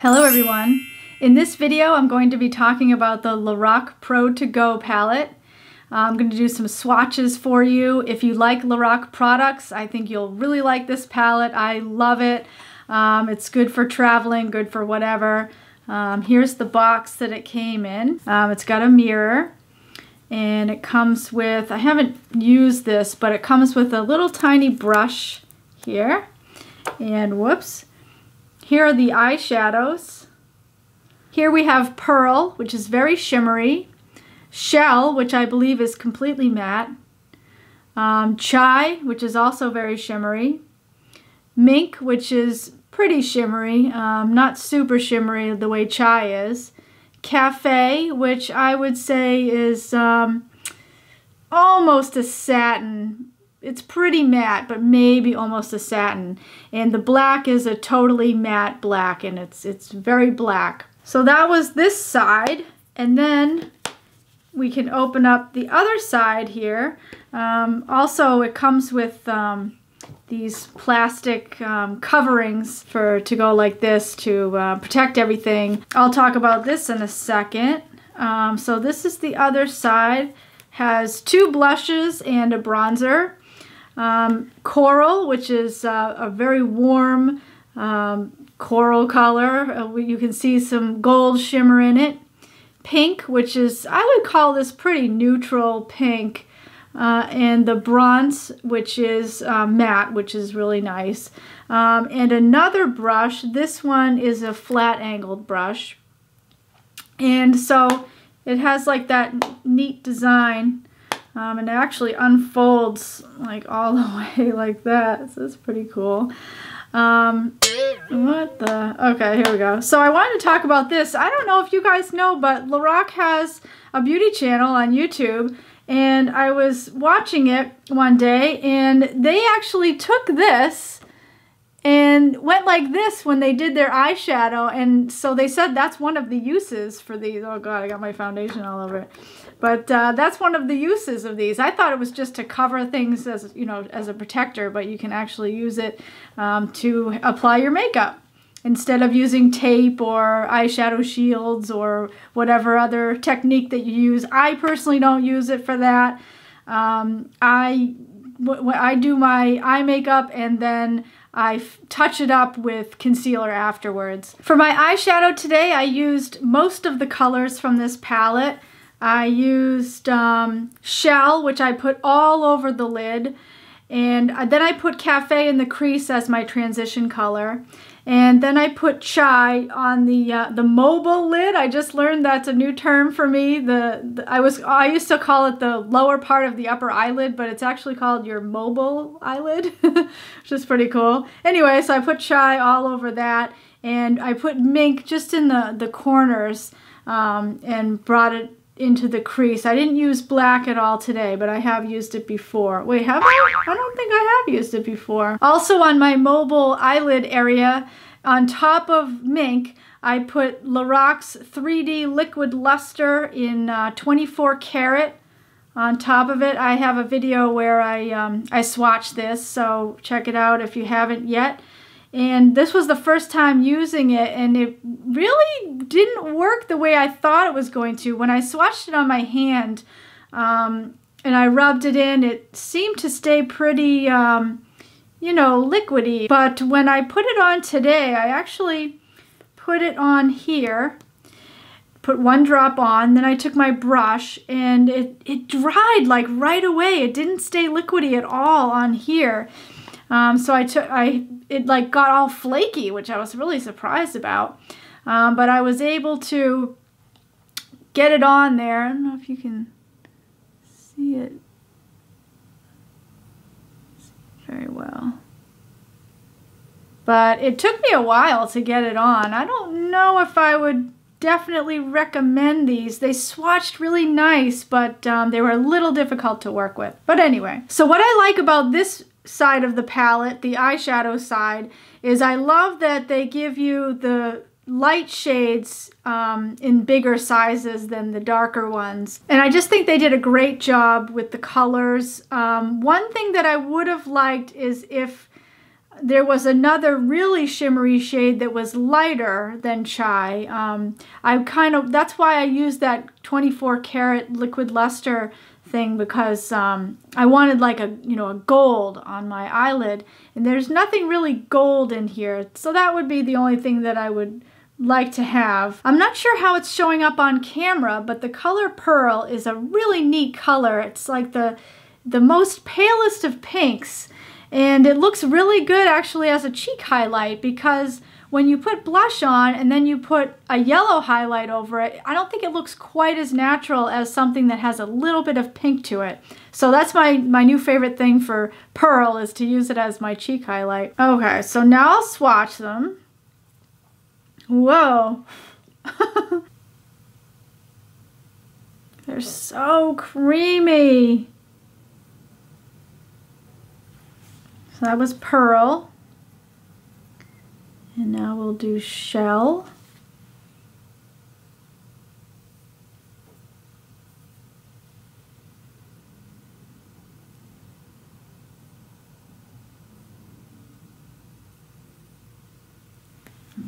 Hello everyone. In this video I'm going to be talking about the Lorac Pro To Go palette. I'm going to do some swatches for you. If you like Lorac products, I think you'll really like this palette. I love it. It's good for traveling, good for whatever. Here's the box that it came in. It's got a mirror and it comes with, I haven't used this, but it comes with a little tiny brush here. And whoops. Here are the eyeshadows. Here we have Pearl, which is very shimmery. Shell, which I believe is completely matte. Chai, which is also very shimmery. Mink, which is pretty shimmery, not super shimmery the way Chai is. Cafe, which I would say is almost a satin. It's pretty matte, but maybe almost a satin. And the black is a totally matte black, and it's very black. So that was this side, and then we can open up the other side here. Also, it comes with these plastic coverings to go like this to protect everything. I'll talk about this in a second. So this is the other side. Has two blushes and a bronzer. Coral, which is a very warm coral color. You can see some gold shimmer in it. Pink, which is, I would call this pretty neutral pink. And the bronze, which is matte, which is really nice. And another brush, this one is a flat angled brush. And so it has like that neat design. And it actually unfolds like all the way like that, so it's pretty cool. What the? Okay, here we go. So I wanted to talk about this. I don't know if you guys know, but Lorac has a beauty channel on YouTube, and I was watching it one day, and they actually took this and went like this when they did their eyeshadow, and so they said that's one of the uses for these. Oh god, I got my foundation all over it. But that's one of the uses of these. I thought it was just to cover things as, you know, as a protector, but you can actually use it to apply your makeup instead of using tape or eyeshadow shields or whatever other technique that you use. I personally don't use it for that. I do my eye makeup and then I touch it up with concealer afterwards. For my eyeshadow today, I used most of the colors from this palette. I used Shell, which I put all over the lid, and then I put Cafe in the crease as my transition color, and then I put Chai on the mobile lid. I just learned that's a new term for me. I used to call it the lower part of the upper eyelid, but it's actually called your mobile eyelid, which is pretty cool. Anyway, so I put Chai all over that, and I put Mink just in the corners and brought it into the crease. I didn't use black at all today, but I have used it before. Wait, have I? I don't think I have used it before. Also on my mobile eyelid area, on top of Mink, I put Lorac's 3D Liquid Luster in 24 karat. On top of it, I have a video where I swatched this, so check it out if you haven't yet. And this was the first time using it, and it really didn't work the way I thought it was going to. When I swatched it on my hand and I rubbed it in, it seemed to stay pretty, you know, liquidy. But when I put it on today, I actually put it on here, put one drop on, then I took my brush, and it dried like right away. It didn't stay liquidy at all on here. So it like got all flaky, which I was really surprised about. But I was able to get it on there. I don't know if you can see it very well. But it took me a while to get it on. I don't know if I would definitely recommend these. They swatched really nice, but they were a little difficult to work with. But anyway, so what I like about this side of the palette, the eyeshadow side, is I love that they give you the light shades in bigger sizes than the darker ones. And I just think they did a great job with the colors. One thing that I would have liked is if there was another really shimmery shade that was lighter than Chai. That's why I used that 24 karat liquid luster thing, because I wanted like a gold on my eyelid, and there's nothing really gold in here, so that would be the only thing that I would like to have. I'm not sure how it's showing up on camera, but the color Pearl is a really neat color. It's like the most palest of pinks, and it looks really good actually as a cheek highlight, because when you put blush on and then you put a yellow highlight over it, I don't think it looks quite as natural as something that has a little bit of pink to it. So that's my new favorite thing for Pearl, is to use it as my cheek highlight. Okay, so now I'll swatch them. Whoa. They're so creamy. So that was Pearl. And now we'll do Shell.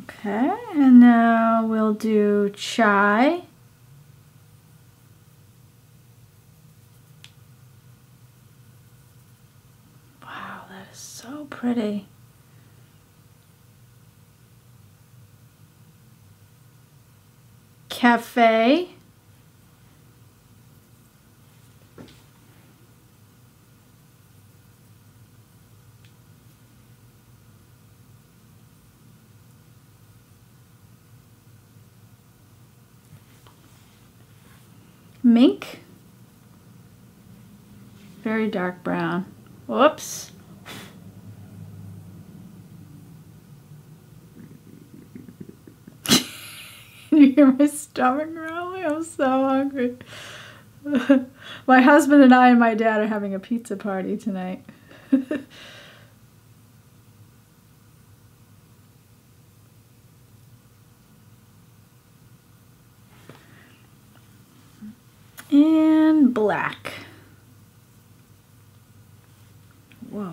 Okay, and now we'll do Chai. Wow, that is so pretty. Cafe. Mink. Very dark brown. Whoops. Can you hear my stomach growling? I'm so hungry. My husband and I and my dad are having a pizza party tonight. And black. Whoa.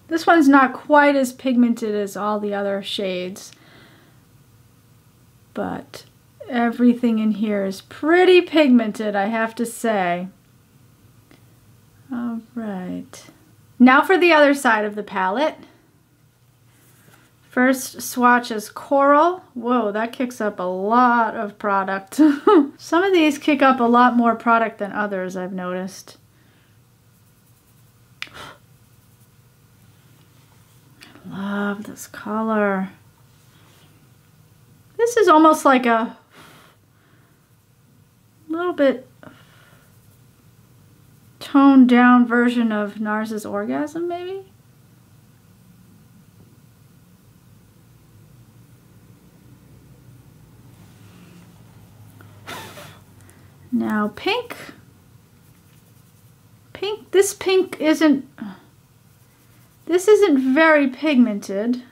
This one's not quite as pigmented as all the other shades, but everything in here is pretty pigmented, I have to say. All right. Now for the other side of the palette. First, Swatches Coral. Whoa, that kicks up a lot of product. Some of these kick up a lot more product than others, I've noticed. I love this color. This is almost like a little bit toned down version of Nars's Orgasm, maybe? Now pink. This pink isn't very pigmented.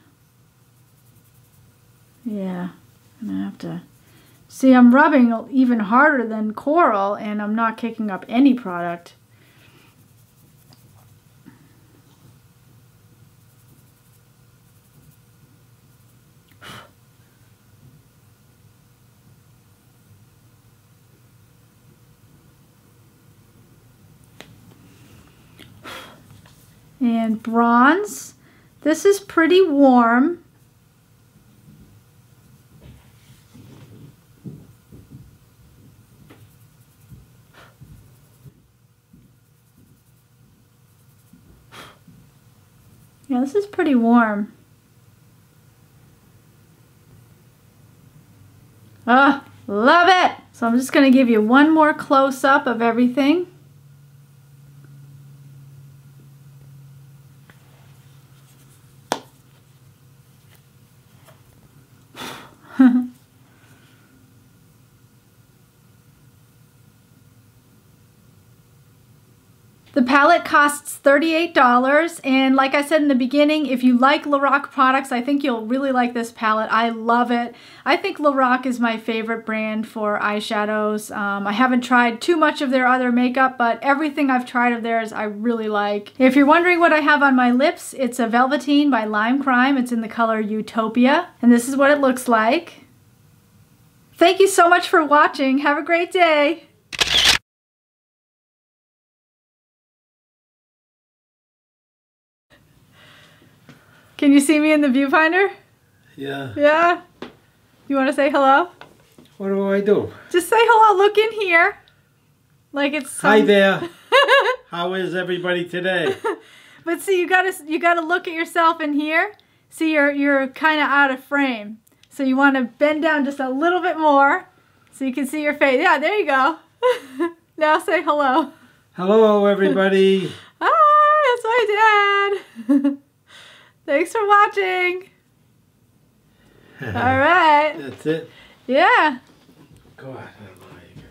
Yeah, I'm gonna have to see. I'm rubbing even harder than Coral, and I'm not kicking up any product. And bronze. This is pretty warm. Yeah, this is pretty warm. Ah, love it! So I'm just going to give you one more close-up of everything. The palette costs $38, and like I said in the beginning, if you like Lorac products, I think you'll really like this palette. I love it. I think Lorac is my favorite brand for eyeshadows. I haven't tried too much of their other makeup, but everything I've tried of theirs I really like. If you're wondering what I have on my lips, it's a Velveteen by Lime Crime. It's in the color Utopia, and this is what it looks like. Thank you so much for watching. Have a great day. Can you see me in the viewfinder? Yeah. Yeah? You want to say hello? What do I do? Just say hello. Look in here. Like it's Hi there. How is everybody today? But see, you gotta look at yourself in here. See, you're kind of out of frame. So you want to bend down just a little bit more so you can see your face. Yeah, there you go. Now say hello. Hello, everybody. Hi, that's my dad. Thanks for watching. All right. That's it? Yeah. God, I don't know how you